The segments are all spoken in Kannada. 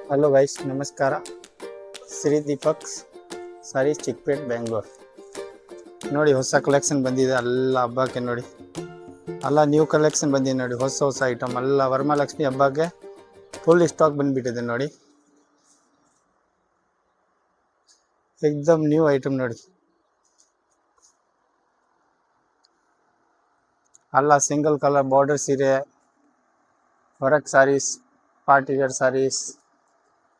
ಹಲೋ ಗೈಸ್, ನಮಸ್ಕಾರ. ಶ್ರೀ ದೀಪಕ್ಸ್ ಸಾರೀಸ್ ಚಿಕ್ಕಪೇಟ್ ಬೆಂಗಳೂರು. ನೋಡಿ, ಹೊಸ ಕಲೆಕ್ಷನ್ ಬಂದಿದೆ. ಎಲ್ಲ ಹಬ್ಬಕ್ಕೆ ನೋಡಿ, ಎಲ್ಲ ನ್ಯೂ ಕಲೆಕ್ಷನ್ ಬಂದಿದೆ ನೋಡಿ. ಹೊಸ ಐಟಮ್ ಎಲ್ಲ ವರಮಹಾಲಕ್ಷ್ಮಿ ಹಬ್ಬಕ್ಕೆ ಫುಲ್ ಸ್ಟಾಕ್ ಬಂದ್ಬಿಟ್ಟಿದೆ ನೋಡಿ. ಎಕ್ದಮ್ ನ್ಯೂ ಐಟಮ್ ನೋಡಿ. ಎಲ್ಲ ಸಿಂಗಲ್ ಕಲರ್ ಬಾರ್ಡರ್ ಸೀರೆ, work sarees, party wear sarees,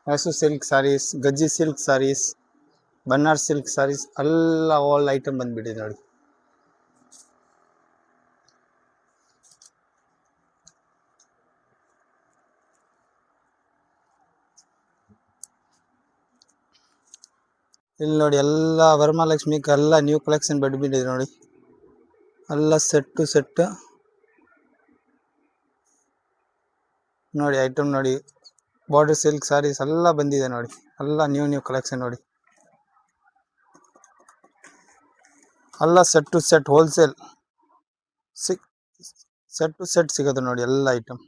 Mysuru silk sarees, ಗಜ್ಜಿ ಸಿಲ್ಕ್ ಸಾರೀಸ್, ಬನ್ನಾರ್ ಸಿಲ್ಕ್ ಸಾರೀಸ್ ಎಲ್ಲ ಆಲ್ ಐಟಮ್ ಬಂದ್ಬಿಟ್ಟಿದೆ ನೋಡಿ. ಇಲ್ಲಿ ನೋಡಿ, ಎಲ್ಲ ವರಮಹಾಲಕ್ಷ್ಮಿಗೆ ಎಲ್ಲ ನ್ಯೂ ಕಲೆಕ್ಷನ್ ಬಂದ್ಬಿಟ್ಟಿದೆ ನೋಡಿ. ಎಲ್ಲ ಸೆಟ್ ನೋಡಿ. ಐಟಮ್ ನೋಡಿ, ಬಾರ್ಡರ್ ಸಿಲ್ಕ್ ಸಾರೀಸ್ ಎಲ್ಲ ಬಂದಿದೆ ನೋಡಿ. ಎಲ್ಲ ನ್ಯೂ ಕಲೆಕ್ಷನ್ ನೋಡಿ. ಎಲ್ಲ set to set wholesale set to set ಸಿಗುತ್ತೆ ನೋಡಿ. ಎಲ್ಲ ಐಟಮ್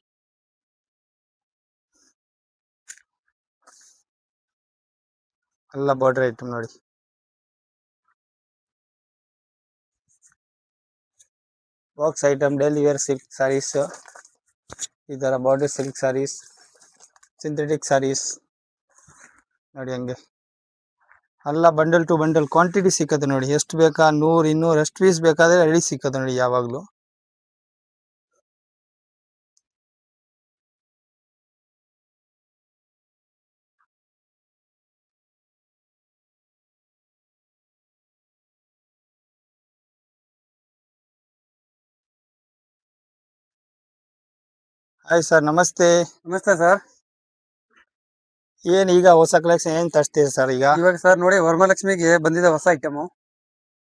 ಎಲ್ಲ ಬಾರ್ಡರ್ ಐಟಮ್ ನೋಡಿ. Box item, daily wear silk saris, ಈ ತರ border silk saris, synthetic saris ನೋಡಿ. ಹಂಗೆ ಎಲ್ಲ ಬಂಡಲ್ ಟು ಬಂಡಲ್ ಕ್ವಾಂಟಿಟಿ ಸಿಕ್ಕತ್ತೆ ನೋಡಿ. ಎಷ್ಟು ಬೇಕಾ 100 200 ಎಷ್ಟು ಪೀಸ್ ಬೇಕಾದ್ರೆ ರೆಡಿ ಸಿಕ್ಕತ್ತೆ ನೋಡಿ ಯಾವಾಗ್ಲೂ. ಹಾಯ್ ಸರ್, ನಮಸ್ತೆ. ನಮಸ್ತೆ ಸರ್. ಏನ್ ಈಗ ಹೊಸ ಕಲೆಕ್ಷನ್ ಏನ್ ತರಿಸ್ತೀರಿ ಸರ್? ಇವಾಗ ಸರ್ ನೋಡಿ, ವರಮಹಾಲಕ್ಷ್ಮಿಗೆ ಬಂದಿದೆ ಹೊಸ ಐಟಮ್.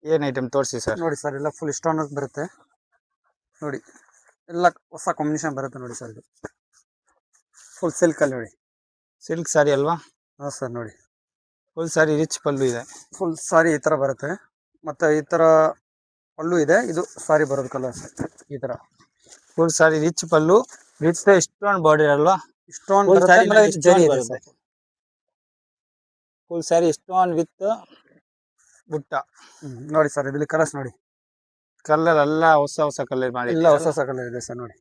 ಏನ್ ಐಟಮ್ ತೋರಿಸಿ ಸರ್. ನೋಡಿ ಸರ್, ಎಲ್ಲ ಫುಲ್ ಸ್ಟೋನ್ ಬರುತ್ತೆ ನೋಡಿ. ಎಲ್ಲ ಹೊಸ ಕಾಂಬಿನೇಷನ್ ಬರುತ್ತೆ ನೋಡಿ ಸರ್. ಇದು ಫುಲ್ ಸಿಲ್ಕ್ ಅಲ್ಲಿ ನೋಡಿ. ಸಿಲ್ಕ್ ಸಾರಿ ಅಲ್ವಾ? ಹಾ ಸರ್ ನೋಡಿ. ಫುಲ್ ಸಾರಿ ರಿಚ್ ಪಲ್ಲು ಇದೆ. ಫುಲ್ ಸಾರಿ ಈ ತರ ಬರುತ್ತೆ. ಮತ್ತೆ ಈ ತರ ಪಲ್ಲು ಇದೆ. ಇದು ಸಾರಿ ಬರೋದು ಕಲರ್ ಈ ತರ. ಫುಲ್ ಸಾರಿ ರಿಚ್ ಪಲ್ಲು, ರಿಚ್ ಸ್ಟೋನ್ ಬಾರ್ಡರ್ ಅಲ್ವಾ? ಸ್ಟೋನ್ ಫುಲ್ ಸಾರಿ ಜರಿ ಬರುತ್ತೆ. ಫುಲ್ ಸಾರಿ ಸ್ಟೋನ್ ವಿತ್ ಬುಟ್ಟ ನೋಡಿ ಸರ್. ಇದ್ರಲ್ಲಿ ಕಲರ್ಸ್ ನೋಡಿ. ಕಲರ್ ಎಲ್ಲ ಹೊಸ ಕಲರ್ ಮಾಡಿ, ಎಲ್ಲ ಹೊಸ ಕಲರ್ ಇದೆ ಸರ್ ನೋಡಿ.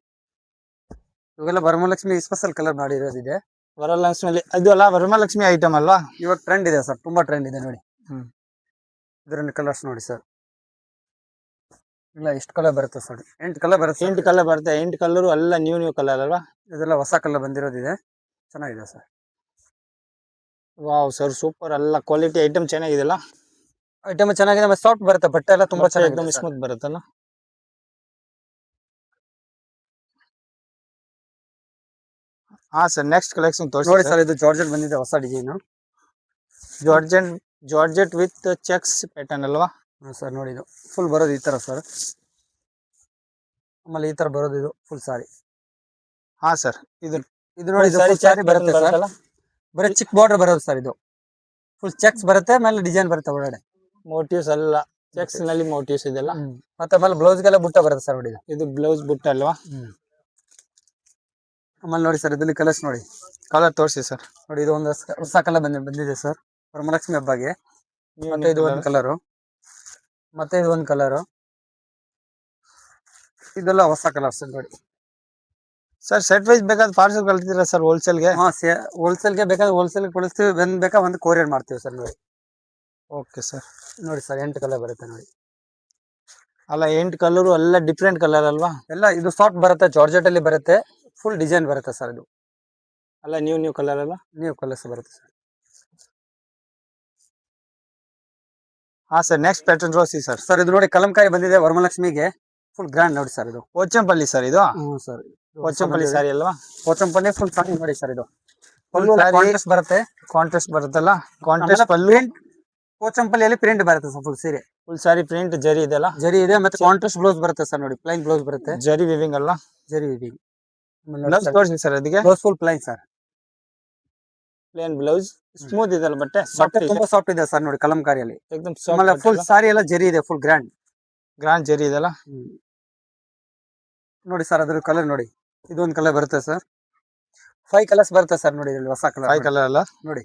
ಇವೆಲ್ಲ ವರಮಹಾಲಕ್ಷ್ಮಿ ಸ್ಪೆಷಲ್ ಕಲರ್ ಮಾಡಿರೋದಿದೆ. ವರಮಹಾಲಕ್ಷ್ಮಿ ಅದು ಅಲ್ಲ, ವರಮಹಾಲಕ್ಷ್ಮಿ ಐಟಮ್ ಅಲ್ವಾ? ಇವಾಗ ಟ್ರೆಂಡ್ ಇದೆ ಸರ್, ತುಂಬಾ ಟ್ರೆಂಡ್ ಇದೆ ನೋಡಿ. ಇದರಲ್ಲಿ ಕಲರ್ಸ್ ನೋಡಿ ಸರ್. ಇಲ್ಲ ಎಷ್ಟು ಕಲರ್ ಬರುತ್ತೆ ಸರ್? 8 ಕಲರ್ ಬರುತ್ತೆ. 8 ಕಲರ್ ಬರುತ್ತೆ. 8 ಕಲರ್ ಎಲ್ಲ ನ್ಯೂ ಕಲರ್ ಅಲ್ವಾ? ಇದೆಲ್ಲ ಹೊಸ ಕಲರ್ ಬಂದಿರೋದಿದೆ. ಚೆನ್ನಾಗಿದೆ ಸರ್. Wow sir, super. ಎಲ್ಲ ಕ್ವಾಲಿಟಿ ಐಟಮ್ ಚೆನ್ನಾಗಿದೆಲ್ಲ. ಐಟಮ್ ಚೆನ್ನಾಗಿದೆ. ಮತ್ತೆ ಸಾಫ್ಟ್ ಬರುತ್ತೆ. ಬಟ್ಟೆ ಎಲ್ಲ ತುಂಬಾ ಚೆನ್ನಾಗಿದೆ. ಸ್ಮೂತ್ ಬರುತ್ತಲ್ಲ. ಹಾ ಸರ್, ನೆಕ್ಸ್ಟ್ ಕಲೆಕ್ಷನ್ ತೋರಿಸಿ ನೋಡಿ ಸರ್. ಇದು ಜಾರ್ಜೆಟ್ ಬಂದಿದೆ, ಹೊಸ design. Georgette with cheques pattern ಅಲ್ವಾ? ಸರ್ ನೋಡಿ, ಇದು ಫುಲ್ ಬರೋದು ಈ ತರ ಸರ್. ಆಮೇಲೆ ಈ ತರ ಬರೋದು ಇದು ಫುಲ್ ಸಾರಿ. ಹಾ ಸರ್, ಇದು ನೋಡಿ, ಸಾರಿ ಬರುತ್ತೆ ಸರ್. ಬರೀ ಚಿಕ್ಕ ಬಾರ್ಡರ್ ಬರೋದು ಸರ್. ಇದು ಫುಲ್ ಚೆಕ್ಸ್ ಬರುತ್ತೆ, ಆಮೇಲೆ ಡಿಸೈನ್ ಬರುತ್ತೆ ಒಳಗಡೆ. ಮೋಟಿವ್ಸ್ ಎಲ್ಲ ಚೆಕ್ಸ್ ನಲ್ಲಿ ಮೋಟಿವ್ಸ್ ಇದೆಲ್ಲ. ಮತ್ತೆ ಆಮೇಲೆ ಬ್ಲೌಸ್ಗೆಲ್ಲ ಬುಟ್ಟ ಬರುತ್ತೆ ಸರ್ ನೋಡಿ. ಇದು ಬ್ಲೌಸ್ ಬುಟ್ಟ ಅಲ್ವಾ? ಆಮೇಲೆ ನೋಡಿ ಸರ್, ಇದರಲ್ಲಿ ಕಲರ್ಸ್ ನೋಡಿ. ಕಲರ್ ತೋರಿಸಿ ಸರ್. ನೋಡಿ, ಇದು ಒಂದು ಹೊಸ ಕಲರ್ ಬಂದಿದೆ ಸರ್ ವರಮಹಾಲಕ್ಷ್ಮಿ ಹಬ್ಬಗೆ. ಮತ್ತೆ ಇದು ಒಂದು ಕಲರು, ಮತ್ತೆ ಇದು ಒಂದು ಕಲರು. ಇದೆಲ್ಲ ಹೊಸ ಕಲರ್ಸ್ ನೋಡಿ ಸರ್. ಸೆಟ್ ವೈಸ್ ಬೇಕಾದ್ರೆ ಪಾರ್ಸಲ್ ಕಳ್ತೀರಾ ಸರ್ ಹೋಲ್ಸೇಲ್ಗೆ? ಹಾ, ಹೋಲ್ಸೇಲ್ಗೆ ಬೇಕಾದ್ರೆ ಹೋಲ್ಸೇಲ್ ಕೊಡಿಸ್ತೀವಿ. ಒಂದ್ ಬೇಕಾ ಒಂದು ಕೊರಿಯರ್ ಮಾಡ್ತೀವಿ ಸರ್ ನೋಡಿ. Okay sir. ನೋಡಿ ಸರ್, 8 ಕಲರ್ ಬರುತ್ತೆ ನೋಡಿ. ಅಲ್ಲ, 8 ಕಲರ್ ಎಲ್ಲ ಡಿಫ್ರೆಂಟ್ ಕಲರ್ ಅಲ್ವಾ? ಎಲ್ಲ ಇದು ಸಾಫ್ಟ್ ಬರುತ್ತೆ, ಜಾರ್ಜೆಟ್ ಅಲ್ಲಿ ಬರುತ್ತೆ. ಫುಲ್ ಡಿಸೈನ್ ಬರುತ್ತೆ ಸರ್. ಇದು ಅಲ್ಲ ನ್ಯೂ ಕಲರ್ ಅಲ್ಲ? ನ್ಯೂ ಕಲರ್ಸ್ ಬರುತ್ತೆ ಸರ್. ಹಾ ಸರ್, ನೆಕ್ಸ್ಟ್ ಪ್ಯಾಟರ್ನ್ ತೋರಿಸಿ ಸರ್. ಸರ್ ಇದು ನೋಡಿ, ಕಲಂಕಾರಿ ಬಂದಿದೆ ವರಮಹಾಲಕ್ಷ್ಮಿಗೆ. ಫುಲ್ ಗ್ರ್ಯಾಂಡ್ ನೋಡಿ ಸರ್. ಇದು ಪೋಚಂಪಲ್ಲಿ ಸರ್. ಇದು ಸರ್ ಪೋಚಂಪಲ್ಲಿ ಸಾರಿ ಅಲ್ವಾ? ಪೋಚಂಪಲ್ಲಿ ಫುಲ್ ಸಾರಿ ನೋಡಿ ಸರ್. ಇದು ಕಾಂಟ್ರಾಸ್ಟ್ ಬರುತ್ತೆ. ಕಾಂಟ್ರಾಸ್ಟ್ ಬರುತ್ತಲ್ಲ, ಕಾಂಟ್ರಾಸ್ಟ್ ಪಲ್ಲು. ಪೋಚಂಪಲ್ಲಿಯಲ್ಲಿ ಪ್ರಿಂಟ್ ಬರುತ್ತೆ ಸರ್. ಫುಲ್ ಸೀರೆ ಫುಲ್ ಸಾರಿ ಪ್ರಿಂಟ್ ಜರಿ ಇದೆಲ್ಲ. ಜರಿ ಇದೆ. ಮತ್ತೆ ಕಾಂಟ್ರಾಸ್ಟ್ ಬ್ಲೌಸ್ ಬರುತ್ತೆ ಸರ್ ನೋಡಿ. ಪ್ಲೈನ್ ಬ್ಲೌಸ್ ಬರುತ್ತೆ. ಜರಿ ವಿವಿಂಗ್ ಅಲ್ಲ? ಜರಿ ವಿವಿಂಗ್. ಬ್ಲೌಸ್ ತೋರಿಸಿ ಸರ್. ಅದಕ್ಕೆ blouse full plain sir. Plain blouse. Smooth ಇದೆಲ್ಲ ಬಟ್ಟೆ. ತುಂಬಾ ಸಾಫ್ಟ್ ಇದೆ ಸರ್ ನೋಡಿ ಕಲಂಕಾರಿಯಲ್ಲಿ. ಎಕ್ದಮ್ ಫುಲ್ ಸಾರಿ ಎಲ್ಲ ಜರಿ ಇದೆ. ಫುಲ್ ಗ್ರ್ಯಾಂಡ್ ಜರಿ ಇದೆಲ್ಲ. ನೋಡಿ ಸರ್ ಅದ್ರ ಕಲರ್ ನೋಡಿ, ಇದೊಂದು ಕಲರ್ ಬರುತ್ತೆ ಸರ್. 5 ಕಲರ್ಸ್ ಬರುತ್ತೆ ಸರ್ ನೋಡಿ ಇದ್ರಲ್ಲಿ ಹೊಸ ಕಲರ್. 5 ಕಲರ್ ಅಲ್ಲ? ನೋಡಿ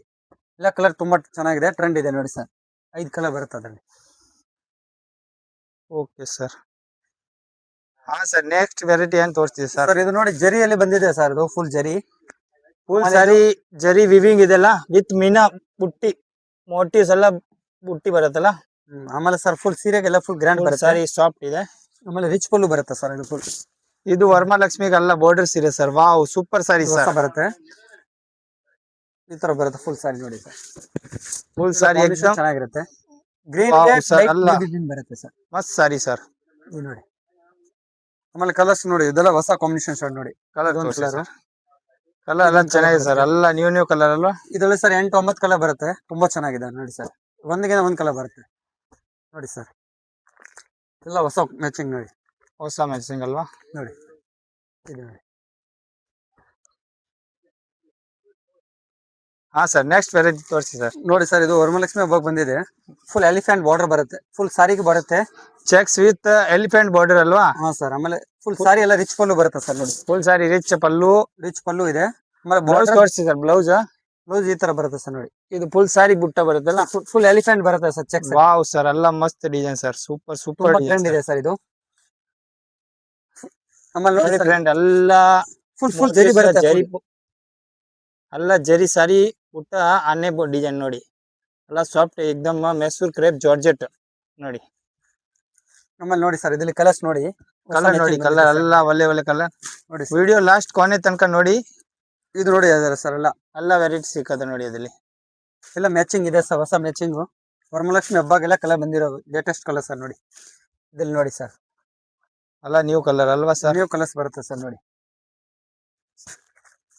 ಎಲ್ಲ ಕಲರ್ ತುಂಬಾ ಚೆನ್ನಾಗಿದೆ, ಟ್ರೆಂಡ್ ಇದೆ ನೋಡಿ ಸರ್. 5 ಕಲರ್ ಬರುತ್ತೆ ಅದರಲ್ಲಿ. Okay sir. ಹಾ ಸರ್, ನೆಕ್ಸ್ಟ್ ವೆರೈಟಿ ಏನ್ ತೋರಿಸ್ತೀವಿ ಸರ್? ಸರ್ ಇದು ನೋಡಿ ಜರಿಯಲ್ಲಿ ಬಂದಿದೆ ಸರ್, ಇದು ಫುಲ್ ಜರಿ. ಫುಲ್ ಸಾರಿ ಜರಿ ವಿವಿಂಗ್ ಇದೆಲ್ಲ ವಿತ್ ಮೀನಾ ಬುಟ್ಟಿ ಮೋಟಿವ್ಸ್ ಎಲ್ಲ ಬುಟ್ಟಿ ಬರುತ್ತಲ್ಲ. ಆಮೇಲೆ ಸರ್ ಫುಲ್ ಸೀರೆಗೆಲ್ಲ ಫುಲ್ ಗ್ರ್ಯಾಂಡ್ ಬರುತ್ತೆ. ಸಾರಿ ಸಾಫ್ಟ್ ಇದೆ. ಆಮೇಲೆ ರಿಚ್ ಪಲ್ಲು ಬರುತ್ತೆ ಸರ್ ಇದು ಫುಲ್. ಇದು ವರಮಹಾಲಕ್ಷ್ಮಿಗೆಲ್ಲ ಬಾರ್ಡರ್ ಸೀರೆ sir. Wow super sorry sir. ಬರುತ್ತೆ ಈ ತರ ಬರುತ್ತೆ ಫುಲ್ ಸಾರಿ ನೋಡಿ ಸರ್. ಫುಲ್ ಸಾರಿ ಎಕ್ದಮ್ ಚೆನ್ನಾಗಿರುತ್ತೆ. ಗ್ರೀನ್ Wow, sir, ಅಲ್ಲ. ಬರುತ್ತೆ ಸರ್ ಮಸ್ತ್ ಸಾರಿ ಸರ್. ಇದು ನೋಡಿ. ಆಮೇಲೆ ಕಲರ್ಸ್ ನೋಡಿ, ಇದೆಲ್ಲ ಹೊಸ ಕಾಂಬಿನೇಷನ್ ಶರ್ಟ್ ನೋಡಿ. ಕಲರ್ ಇದೊಂದು colour. ಕಲರ್ ಎಲ್ಲ ಚೆನ್ನಾಗಿದೆ ಸರ್. ಎಲ್ಲ ನ್ಯೂ ಕಲರ್ ಅಲ್ವಾ? ಇದರಲ್ಲಿ ಸರ್ 8-9 ಕಲರ್ ಬರುತ್ತೆ, ತುಂಬಾ ಚೆನ್ನಾಗಿದೆ ನೋಡಿ ಸರ್. ಒಂದಿಗೆ ಒಂದ್ ಕಲರ್ ಬರುತ್ತೆ ನೋಡಿ ಸರ್. ಎಲ್ಲ ಹೊಸ ಮ್ಯಾಚಿಂಗ್ ನೋಡಿ, ಹೊಸ ಮ್ಯಾಚಿಂಗ್ ಅಲ್ವಾ? ನೋಡಿ ಇದು ನೋಡಿ. ಹಾ ಸರ್, ನೆಕ್ಸ್ಟ್ ವೆರೈಟಿ ತೋರಿಸಿ ಸರ್. ನೋಡಿ ಸರ್ ಇದು ವರಮಹಾಲಕ್ಷ್ಮಿ ಹಬ್ಬಕ್ಕೆ ಬಂದಿದೆ. ಫುಲ್ ಎಲಿಫೆಂಟ್ ಬಾರ್ಡರ್ ಬರುತ್ತೆ, ಫುಲ್ ಸಾರಿಗೆ ಬರುತ್ತೆ. ಚೆಕ್ಸ್ ವಿತ್ ಎಲಿಫೆಂಟ್ ಬಾರ್ಡರ್ ಅಲ್ವಾ? ಹಾ ಸರ್. ಆಮೇಲೆ ಫುಲ್ ಸಾರಿ ಎಲ್ಲ ರಿಚ್ ಪಲ್ಲು ಬರುತ್ತೆ ಸರ್ ನೋಡಿ. ಫುಲ್ ಸಾರಿ ರಿಚ್ ಪಲ್ಲು. ರಿಚ್ ಪಲ್ಲು ಇದೆ. ಆಮೇಲೆ ಬ್ಲೌಸ್ ತೋರಿಸಿ ಸರ್. ಬ್ಲೌಸ್ ಈ ತರ ಬರುತ್ತೆ ಸರ್ ನೋಡಿ. ಇದು ಫುಲ್ ಸಾರಿ ಬುಟ್ಟ ಬರುತ್ತಲ್ಲ. ಫುಲ್ ಎಲಿಫೆಂಟ್ ಬರುತ್ತೆ ಸರ್. ಚೆಕ್ ವಾವ್ ಸರ್, ಎಲ್ಲ ಮಸ್ತ್ design sir. Super super trend ಇದೆ ಸರ್ ಇದು. ಆಮೇಲೆ ಟ್ರೆಂಡ್ ಎಲ್ಲ ಫುಲ್ ಜರಿ ಬರುತ್ತೆ. ಜರಿ ಎಲ್ಲ ಜರಿ ಸಾರಿ ಬುಟ್ಟ ಆನೆ ಡಿಸೈನ್ ನೋಡಿ. ಎಲ್ಲ ಸಾಫ್ಟ್ ಎಕ್ದಮ್ ಮೆಸೂರ್ ಕ್ರೇಪ್ ಜಾರ್ಜೆಟ್ ನೋಡಿ. ಆಮೇಲೆ ನೋಡಿ ಸರ್ ಇದರಲ್ಲಿ ಕಲರ್ಸ್ ನೋಡಿ. ಕಲರ್ ನೋಡಿ, ಕಲರ್ ಎಲ್ಲ ಒಳ್ಳೆ ಕಲರ್ ನೋಡಿ. ವಿಡಿಯೋ ಲಾಸ್ಟ್ ಕೊನೆ ತನಕ ನೋಡಿ. ಇದು ನೋಡಿ ಸರ್ ಎಲ್ಲ ವೆರೈಟಿ ಸಿಕ್ಕದ ನೋಡಿ. ಅದ್ರಲ್ಲಿ ಎಲ್ಲ ಮ್ಯಾಚಿಂಗ್ ಇದೆ ಸರ್, ಹೊಸ ಮ್ಯಾಚಿಂಗು. ವರಮಹಾಲಕ್ಷ್ಮಿ ಹಬ್ಬಗೆಲ್ಲ ಕಲರ್ ಬಂದಿರೋ ಲೇಟೆಸ್ಟ್ ಕಲರ್ ಸರ್ ನೋಡಿ. ಇದ್ರಲ್ಲಿ ನೋಡಿ ಸರ್, ಎಲ್ಲ ನ್ಯೂ ಕಲರ್ ಅಲ್ವಾ ಸರ್? ನ್ಯೂ ಕಲರ್ಸ್ ಬರುತ್ತೆ ಸರ್ ನೋಡಿ.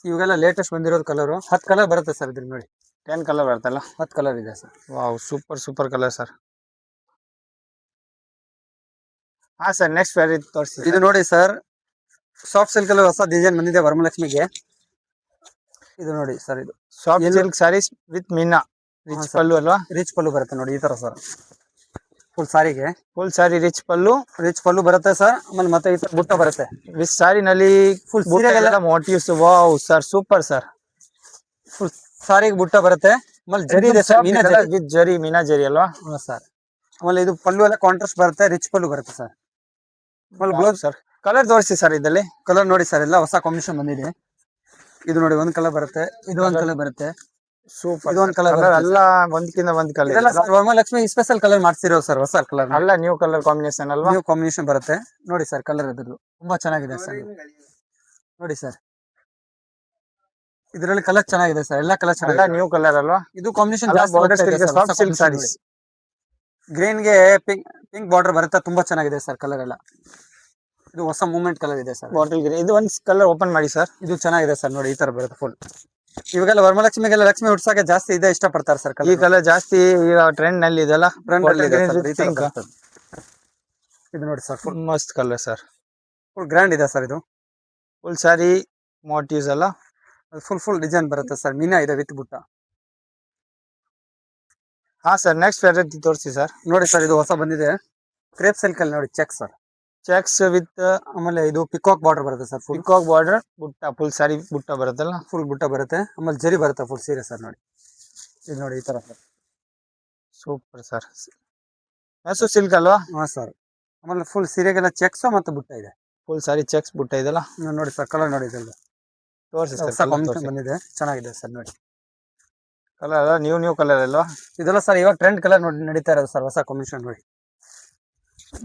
ಇವಾಗೆಲ್ಲ ಲೇಟೆಸ್ಟ್ ಬಂದಿರೋದು ಕಲರು. 10 ಕಲರ್ ಬರುತ್ತೆ ಸರ್ ಇದ್ರಲ್ಲಿ ನೋಡಿ. 10 ಕಲರ್ ಬರ್ತಲ್ಲ? 10 ಕಲರ್ ಇದೆ sir. Wow super colour sir. ಹಾ ಸರ್, ನೆಕ್ಸ್ಟ್ ವೆರೈಟಿ ತೋರಿಸಿ. ಇದು ನೋಡಿ ಸರ್, ಸಾಫ್ಟ್ ಸಿಲ್ಕ್ ಅಲ್ಲಿ ಹೊಸ ಡಿಸೈನ್ ಬಂದಿದೆ ವರಮಹಾಲಕ್ಷ್ಮಿಗೆ. ಇದು ನೋಡಿ ಸರ್, ಇದು ಸಾಫ್ಟ್ ಸಿಲ್ಕ್ ಸಾರೀಸ್ ವಿತ್ ಮೀನಾ ರಿಚ್ ಪಲ್ಲು ಅಲ್ವಾ? ರಿಚ್ ಪಲ್ಲು ಬರುತ್ತೆ ನೋಡಿ ಈ ತರ ಸರ್. ಫುಲ್ ಸಾರಿಗೆ ಫುಲ್ ಸಾರಿ ರಿಚ್ ಪಲ್ಲು ಬರುತ್ತೆ ಸರ್. ಆಮೇಲೆ ಮತ್ತೆ ಈ ತರ ಬುಟ್ಟ ಬರುತ್ತೆ ವಿತ್ ಸಾರಿನಲ್ಲಿ. Full motifs. Wow sir, super sir. Full ಸಾರಿಗೆ ಬುಟ್ಟ ಬರುತ್ತೆ. ಆಮೇಲೆ ಜರಿ ಇದೆ ಸರ್, ವಿತ್ ಜರಿ ಮೀನಾ ಜರಿ ಅಲ್ವಾ? ಸರ್. ಆಮೇಲೆ ಇದು ಪಲ್ಲು ಎಲ್ಲ ಕಾಂಟ್ರಾಸ್ಟ್ ಬರುತ್ತೆ, ರಿಚ್ ಪಲ್ಲು ಬರುತ್ತೆ ಸರ್. ಆಮೇಲೆ ಬ್ಲೌಸ್ ಸರ್ ಕಲರ್ ತೋರಿಸಿ ಸರ್. ಇದರಲ್ಲಿ ಕಲರ್ ನೋಡಿ ಸರ್, ಎಲ್ಲ ಹೊಸ ಕಾಂಬಿನೇಷನ್ ಬಂದಿದೆ. ಇದು ನೋಡಿ ಒಂದ್ ಕಲರ್ ಬರುತ್ತೆ, ಇದು ಒಂದ್ ಕಲರ್ ಬರುತ್ತೆ. ಸೂಪರ್. ಇದೊಂದ್ ಕಲರ್ ಎಲ್ಲ ಒಂದಕ್ಕಿಂತ ಒಂದ್ ಕಲರ್. ಇದೆಲ್ಲ ಸರ್ ವರಮಹಾಲಕ್ಷ್ಮಿ ಸ್ಪೆಷಲ್ ಕಲರ್ ಮಾಡ್ಸಿರೋ ಸರ್, ಹೊಸ ಕಲರ್. ಎಲ್ಲ ನ್ಯೂ ಕಲರ್ ಕಾಂಬಿನೇಷನ್ ಅಲ್ವಾ? ನ್ಯೂ ಕಾಂಬಿನೇಷನ್ ಬರುತ್ತೆ ನೋಡಿ ಸರ್. ಕಲರ್ ಇದ್ರದ್ದು ತುಂಬಾ ಚೆನ್ನಾಗಿದೆ ಸರ್ ನೋಡಿ ಸರ್. ಇದರಲ್ಲಿ ಕಲರ್ ಚೆನ್ನಾಗಿದೆ ಸರ್, ಎಲ್ಲ ಕಲರ್ ಎಲ್ಲ ನ್ಯೂ ಕಲರ್ ಅಲ್ವಾ? ಇದು combination soft silk saris. Green ಗೆ ಪಿಂಕ್ ಬಾರ್ಡರ್ ಬರುತ್ತೆ, ತುಂಬಾ ಚೆನ್ನಾಗಿದೆ ಸರ್ ಕಲರ್ ಎಲ್ಲ. ಇದು ಹೊಸ ಮೂವ್ಮೆಂಟ್ ಕಲರ್ ಇದೆ ಸರ್. Bottle green. ಇದು ಒಂದ್ ಕಲರ್ ಓಪನ್ ಮಾಡಿ ಸರ್. ಇದು ಚೆನ್ನಾಗಿದೆ ಸರ್ ನೋಡಿ, ಈ ತರ ಬರುತ್ತೆ ಫುಲ್. ಇವಾಗೆಲ್ಲ ವರಮಹಾಲಕ್ಷ್ಮಿಗೆಲ್ಲ ಲಕ್ಷ್ಮಿ ಹುಡ್ಸಕ್ಕೆ ಜಾಸ್ತಿ ಇದೆ ಇಷ್ಟಪಡ್ತಾರೆ ಸರ್. ಈ ಕಲರ್ ಜಾಸ್ತಿ ಈಗ ಟ್ರೆಂಡ್ ನಲ್ಲಿ ಇದೆಲ್ಲ. ಇದು ನೋಡಿ ಸರ್, ಫುಲ್ ಮಸ್ತ್ ಕಲರ್ ಸರ್. ಫುಲ್ ಗ್ರ್ಯಾಂಡ್ ಇದೆ ಸರ್. ಇದು ಫುಲ್ ಸಾರಿ ಮೋಟಿವ್ಸ್ ಅಲ್ಲ. ಫುಲ್ ಡಿಸೈನ್ ಬರುತ್ತೆ ಸರ್. ಮೀನಾ ಇದೆ ವಿತ್ ಬುಟ್ಟ. ಹಾ ಸರ್, ನೆಕ್ಸ್ಟ್ ವೆರೈಟಿ ತೋರಿಸಿ ಸರ್. ನೋಡಿ ಸರ್, ಇದು ಹೊಸ ಬಂದಿದೆ ಕ್ರೇಪ್ ಸಿಲ್ಕ್ ಅಲ್ಲಿ ನೋಡಿ. Check sir, checks with. ಆಮೇಲೆ ಇದು ಪಿಕಾಕ್ ಬಾರ್ಡರ್ ಬರುತ್ತೆ ಸರ್. ಫುಲ್ ಪಿಕಾಕ್ ಬಾರ್ಡರ್ ಬುಟ್ಟ. ಫುಲ್ ಸಾರಿ ಬುಟ್ಟ ಬರುತ್ತಲ್ಲ. ಫುಲ್ ಬುಟ್ಟ ಬರುತ್ತೆ. ಆಮೇಲೆ ಜರಿ ಬರುತ್ತೆ ಫುಲ್ ಸೀರೆ ಸರ್ ನೋಡಿ. ಇದು ನೋಡಿ ಈ ತರ sir. Super sir. Mysuru silk ಅಲ್ವಾ? ಹಾ ಸರ್. ಆಮೇಲೆ ಫುಲ್ ಸೀರೆಗೆಲ್ಲ ಚೆಕ್ಸ್ ಮತ್ತೆ ಬುಟ್ಟ ಇದೆ. ಫುಲ್ ಸಾರಿ ಚೆಕ್ಸ್ ಬುಟ್ಟ ಇದೆಲ್ಲ ನೋಡಿ ಸರ್. ಕಲರ್ ನೋಡಿ ಇದೆಲ್ಲ ತೋರಿಸಿ ಹೊಸ ಸರ್. ಕಾಂಬಿನೇಷನ್ ಬಂದಿದೆ, ಚೆನ್ನಾಗಿದೆ ಸರ್ ನೋಡಿ. ಕಲರ್ ನ್ಯೂ ಕಲರ್ ಅಲ್ವಾ? ಇದೆಲ್ಲ ಸರ್ ಇವಾಗ ಟ್ರೆಂಡ್ ಕಲರ್ ನೋಡಿ ನಡೀತಾ ಇರೋದು ಸರ್, ಹೊಸ ಕಾಂಬಿನೇಷನ್ ನೋಡಿ.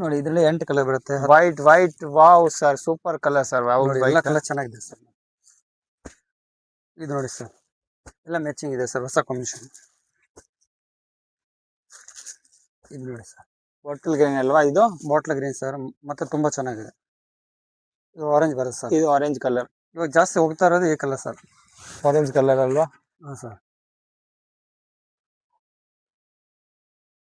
ನೋಡಿ ಇದರಲ್ಲಿ 8 ಕಲರ್ ಬರುತ್ತೆ. White. Wow sir, super colour sir. ಎಲ್ಲ ಕಲರ್ ಚೆನ್ನಾಗಿದೆ ಸರ್. ಇದು ನೋಡಿ ಸರ್, ಎಲ್ಲ ಮ್ಯಾಚಿಂಗ್ ಇದೆ ಸರ್, ಹೊಸ ಕಾಂಬಿನೇಷನ್. ಇದು ನೋಡಿ ಸರ್, ಬಾಟಲ್ ಗ್ರೀನ್ ಅಲ್ವಾ? ಇದು ಬಾಟ್ಲ್ ಗ್ರೀನ್ ಸರ್, ಮತ್ತೆ ತುಂಬಾ ಚೆನ್ನಾಗಿದೆ. ಇದು ಆರೆಂಜ್ ಬರುತ್ತೆ ಸರ್. ಇದು ಆರೆಂಜ್ ಕಲರ್. ಇವಾಗ ಜಾಸ್ತಿ ಹೋಗ್ತಾ ಇರೋದು ಈ ಕಲರ್ ಸರ್. ಆರೆಂಜ್ ಕಲರ್ ಅಲ್ವಾ? ಹಾಂ ಸರ್.